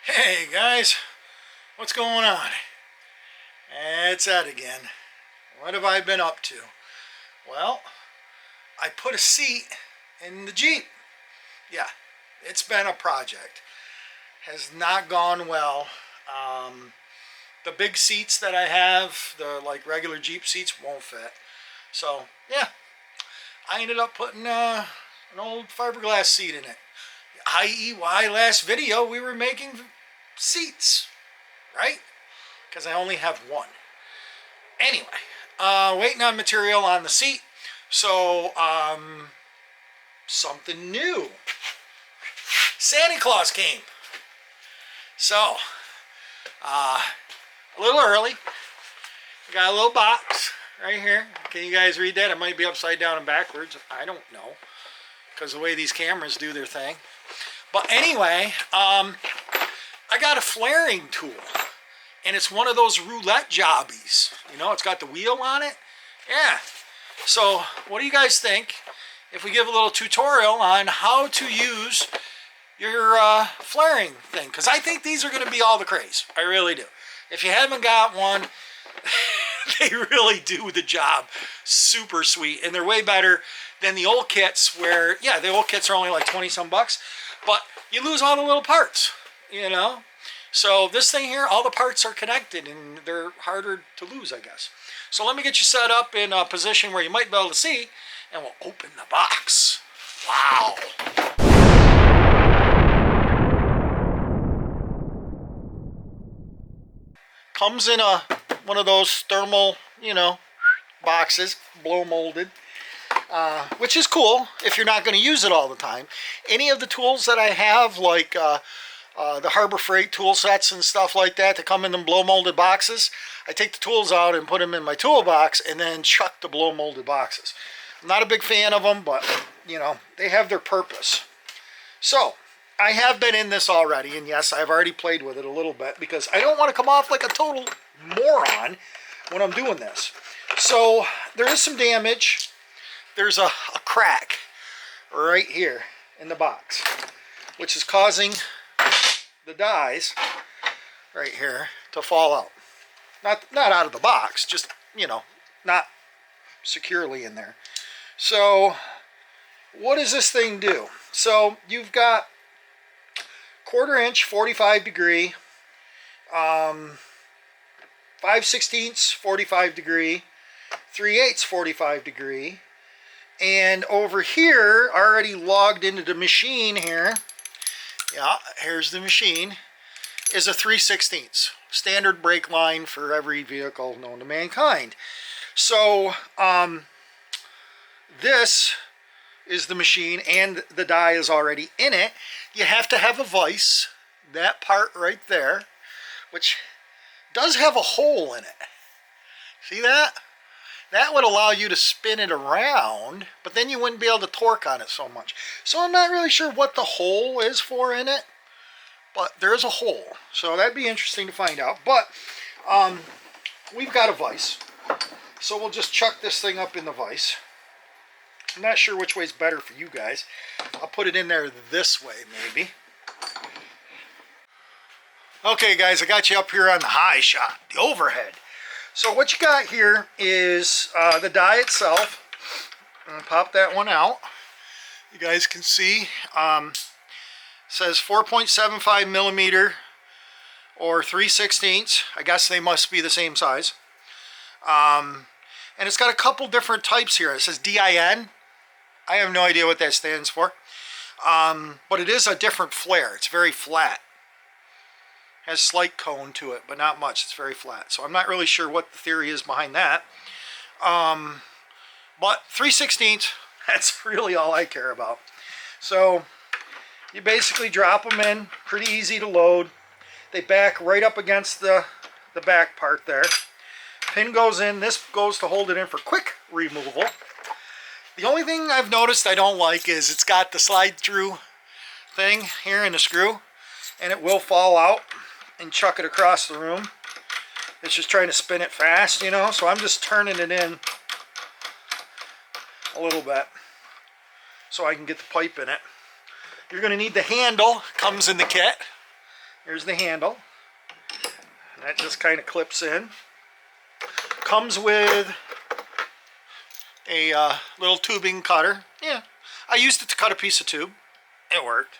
Hey guys, what's going on? It's Ed again. What have I been up to? Well, I put a seat in the Jeep. Yeah, it's been a project. Has not gone well. The big seats that I have, the like regular Jeep seats, won't fit. So yeah, I ended up putting an old fiberglass seat in it. I.e. why last video we were making seats, right? Because I only have one. Anyway, waiting on material on the seat. So, something new. Santa Claus came. So, a little early. Got a little box right here. Can you guys read that? It might be upside down and backwards. I don't know, because the way these cameras do their thing. But anyway, I got a flaring tool. And it's one of those roulette jobbies. You know, it's got the wheel on it. Yeah. So, what do you guys think if we give a little tutorial on how to use your flaring thing? Because I think these are going to be all the craze. I really do. If you haven't got one, they really do the job super sweet. And they're way better than the old kits where, yeah, the old kits are only like 20 some bucks. But you lose all the little parts, you know. So this thing here, all the parts are connected and they're harder to lose, I guess. So let me get you set up in a position where you might be able to see, and we'll open the box. Wow. Comes in one of those thermal, you know, boxes, blow molded. Which is cool if you're not going to use it all the time. Any of the tools that I have, like the Harbor Freight tool sets and stuff like that come in them blow molded boxes, I take the tools out and put them in my toolbox and then chuck the blow molded boxes. I'm not a big fan of them, but you know, they have their purpose. So I have been in this already, and yes, I've already played with it a little bit because I don't want to come off like a total moron when I'm doing this. So there is some damage. There's a crack right here in the box, which is causing the dies right here to fall out. Not out of the box, just, you know, not securely in there. So what does this thing do? So you've got 1/4 inch 45 degree, 5/16 45 degree, 3/8 45 degree, and over here, already logged into the machine here, yeah, here's the machine, is a 3/16 standard brake line for every vehicle known to mankind. So this is the machine, and the die is already in it. You have to have a vise, that part right there, which does have a hole in it. See that? That would allow you to spin it around, but then you wouldn't be able to torque on it so much. So I'm not really sure what the hole is for in it, but there is a hole. So that'd be interesting to find out. But we've got a vise, so we'll just chuck this thing up in the vise. I'm not sure which way is better for you guys. I'll put it in there this way, maybe. Okay, guys, I got you up here on the high shot, the overhead. So what you got here is the die itself. I'm gonna pop that one out. You guys can see, it says 4.75 millimeter or 3/16. I guess they must be the same size. And it's got a couple different types here. It says DIN. I have no idea what that stands for. But it is a different flare. It's very flat. Has slight cone to it, but not much. It's very flat. So I'm not really sure what the theory is behind that. But 3/16, that's really all I care about. So you basically drop them in, pretty easy to load. They back right up against the back part there. Pin goes in. This goes to hold it in for quick removal. The only thing I've noticed I don't like is it's got the slide through thing here in the screw, and it will fall out and chuck it across the room. It's just trying to spin it fast, you know, so I'm just turning it in a little bit so I can get the pipe in it. You're going to need the handle, comes in the kit. Here's the handle. That just kind of clips in. Comes with a little tubing cutter. Yeah, I used it to cut a piece of tube. It worked.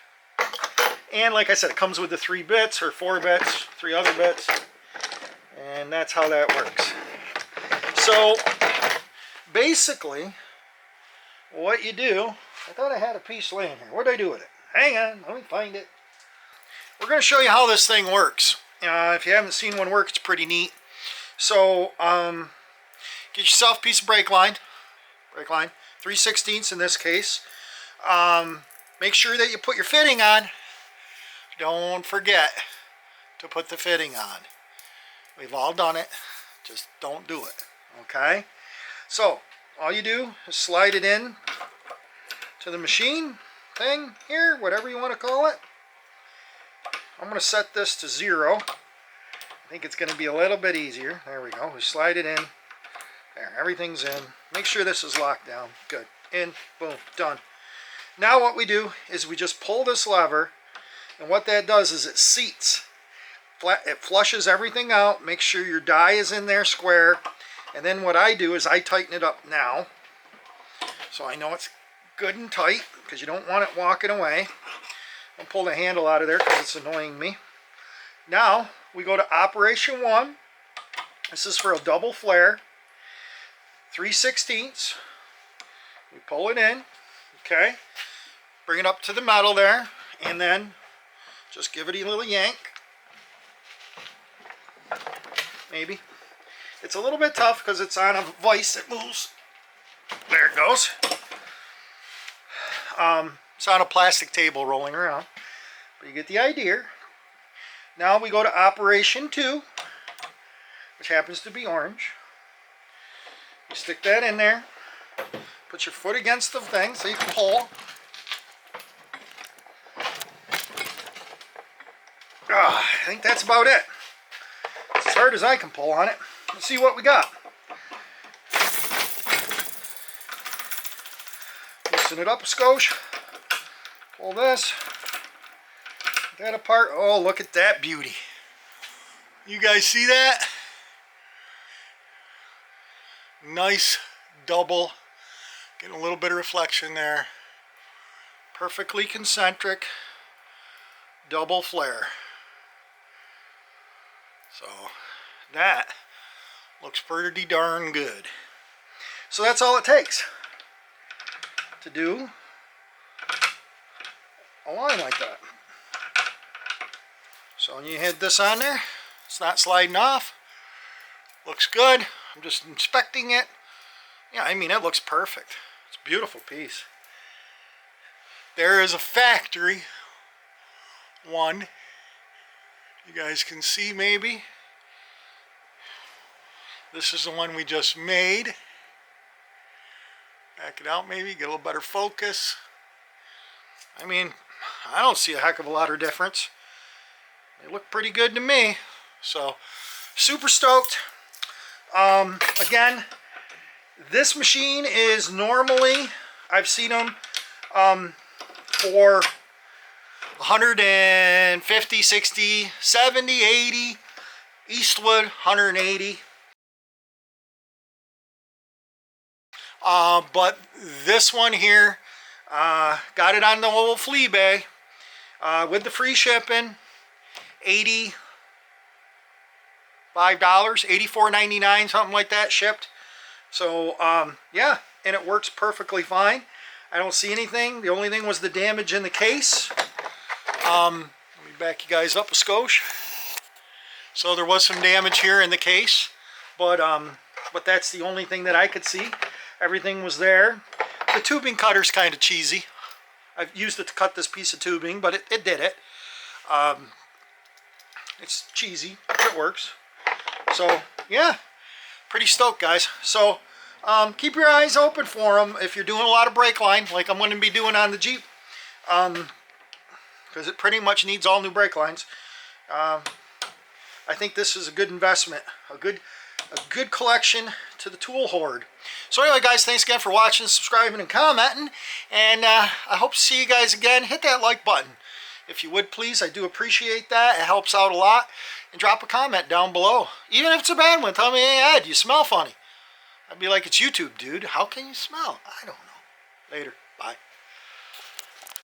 And like I said, it comes with the 3 bits or 4 bits, 3 other bits. And that's how that works. So basically, what you do, I thought I had a piece laying here. What did I do with it? Hang on, let me find it. We're going to show you how this thing works. If you haven't seen one work, it's pretty neat. So, get yourself a piece of brake line, 3/16 in this case. Make sure that you put your fitting on. Don't forget to put the fitting on. We've all done it. Just don't do it. Okay? So, all you do is slide it in to the machine thing here, whatever you want to call it. I'm going to set this to 0. I think it's going to be a little bit easier. There we go. We slide it in. There, everything's in. Make sure this is locked down. Good. In. Boom. Done. Now what we do is we just pull this lever, and what that does is it seats. It flushes everything out. Make sure your die is in there square. And then what I do is I tighten it up now. So I know it's good and tight because you don't want it walking away. I'll pull the handle out of there because it's annoying me. Now we go to operation 1. This is for a double flare. 3/16. We pull it in. Okay. Bring it up to the metal there. And then just give it a little yank. Maybe. It's a little bit tough because it's on a vise that moves. There it goes. It's on a plastic table rolling around. But you get the idea. Now we go to operation 2, which happens to be orange. You stick that in there. Put your foot against the thing so you can pull. I think that's about it. It's as hard as I can pull on it. Let's see what we got. Loosen it up a skosh. Pull this. Get that apart. Oh, look at that beauty. You guys see that? Nice double. Getting a little bit of reflection there. Perfectly concentric double flare. So that looks pretty darn good. So that's all it takes to do a line like that. So when you hit this on there, it's not sliding off. Looks good. I'm just inspecting it. Yeah, I mean, it looks perfect. It's a beautiful piece. There is a factory one. You guys can see maybe. This is the one we just made. Back it out maybe, get a little better focus. I mean, I don't see a heck of a lot of difference. They look pretty good to me. So, super stoked. Again, this machine is normally, I've seen them for 150, 60, 70, 80. Eastwood, 180. But this one here, got it on the old flea bay with the free shipping, $85, $84.99, something like that shipped. So yeah, and it works perfectly fine. I don't see anything. The only thing was the damage in the case. Let me back you guys up a skosh. So there was some damage here in the case, but that's the only thing that I could see. Everything was there. The tubing cutter's kind of cheesy. I've used it to cut this piece of tubing, but it did it. It's cheesy, but it works. So yeah, pretty stoked, guys. So keep your eyes open for them if you're doing a lot of brake line, like I'm going to be doing on the Jeep, because it pretty much needs all new brake lines. I think this is a good investment, a good collection to the tool hoard. So anyway, guys, thanks again for watching, subscribing, and commenting, and I hope to see you guys again. Hit that like button. If you would please, I do appreciate that. It helps out a lot. And drop a comment down below. Even if it's a bad one, tell me, hey Ed, you smell funny. I'd be like, it's YouTube, dude. How can you smell? I don't know. Later. Bye.